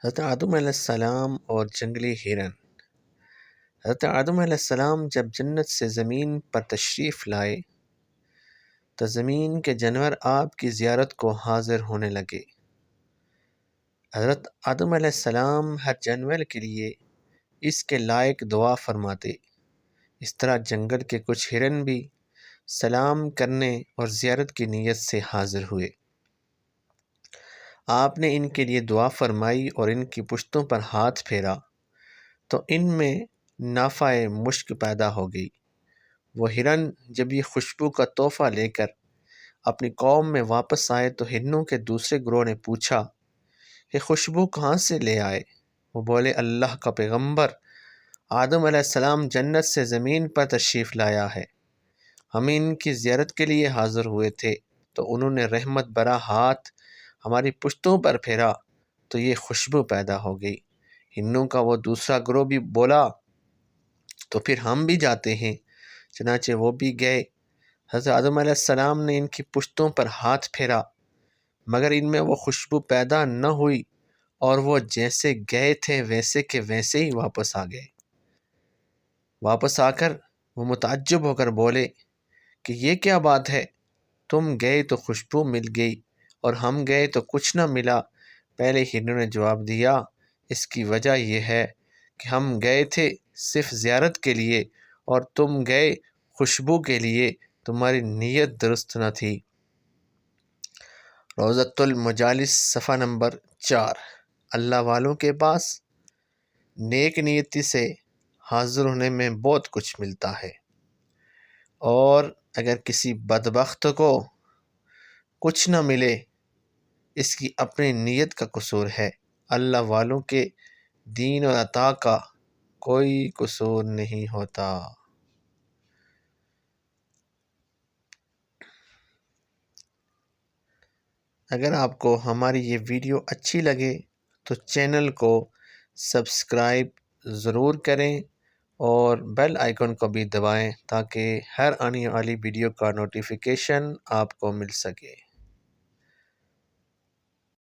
حضرت آدم علیہ السلام اور جنگلی ہرن۔ حضرت آدم علیہ السلام جب جنت سے زمین پر تشریف لائے تو زمین کے جانور آپ کی زیارت کو حاضر ہونے لگے۔ حضرت آدم علیہ السلام ہر جانور کے لیے اس کے لائق دعا فرماتے۔ اس طرح جنگل کے کچھ ہرن بھی سلام کرنے اور زیارت کی نیت سے حاضر ہوئے۔ آپ نے ان کے لیے دعا فرمائی اور ان کی پشتوں پر ہاتھ پھیرا تو ان میں نافع مشک پیدا ہو گئی۔ وہ ہرن جب یہ خوشبو کا تحفہ لے کر اپنی قوم میں واپس آئے تو ہرنوں کے دوسرے گروہ نے پوچھا کہ خوشبو کہاں سے لے آئے؟ وہ بولے، اللہ کا پیغمبر آدم علیہ السلام جنت سے زمین پر تشریف لایا ہے، ہم ان کی زیارت کے لیے حاضر ہوئے تھے تو انہوں نے رحمت برا ہاتھ ہماری پشتوں پر پھیرا تو یہ خوشبو پیدا ہو گئی۔ ہرنوں کا وہ دوسرا گروہ بھی بولا تو پھر ہم بھی جاتے ہیں، چنانچہ وہ بھی گئے۔ حضرت آدم علیہ السلام نے ان کی پشتوں پر ہاتھ پھیرا مگر ان میں وہ خوشبو پیدا نہ ہوئی اور وہ جیسے گئے تھے ویسے کے ویسے ہی واپس آ گئے۔ واپس آ کر وہ متعجب ہو کر بولے کہ یہ کیا بات ہے، تم گئے تو خوشبو مل گئی اور ہم گئے تو کچھ نہ ملا۔ پہلے ہرنوں نے جواب دیا، اس کی وجہ یہ ہے کہ ہم گئے تھے صرف زیارت کے لیے اور تم گئے خوشبو کے لیے، تمہاری نیت درست نہ تھی۔ روضۃ المجالس صفحہ نمبر 4۔ اللہ والوں کے پاس نیک نیتی سے حاضر ہونے میں بہت کچھ ملتا ہے، اور اگر کسی بدبخت کو کچھ نہ ملے اس کی اپنی نیت کا قصور ہے، اللہ والوں کے دین اور عطا کا کوئی قصور نہیں ہوتا۔ اگر آپ کو ہماری یہ ویڈیو اچھی لگے تو چینل کو سبسکرائب ضرور کریں اور بیل آئیکن کو بھی دبائیں تاکہ ہر آنے والی ویڈیو کا نوٹیفیکیشن آپ کو مل سکے۔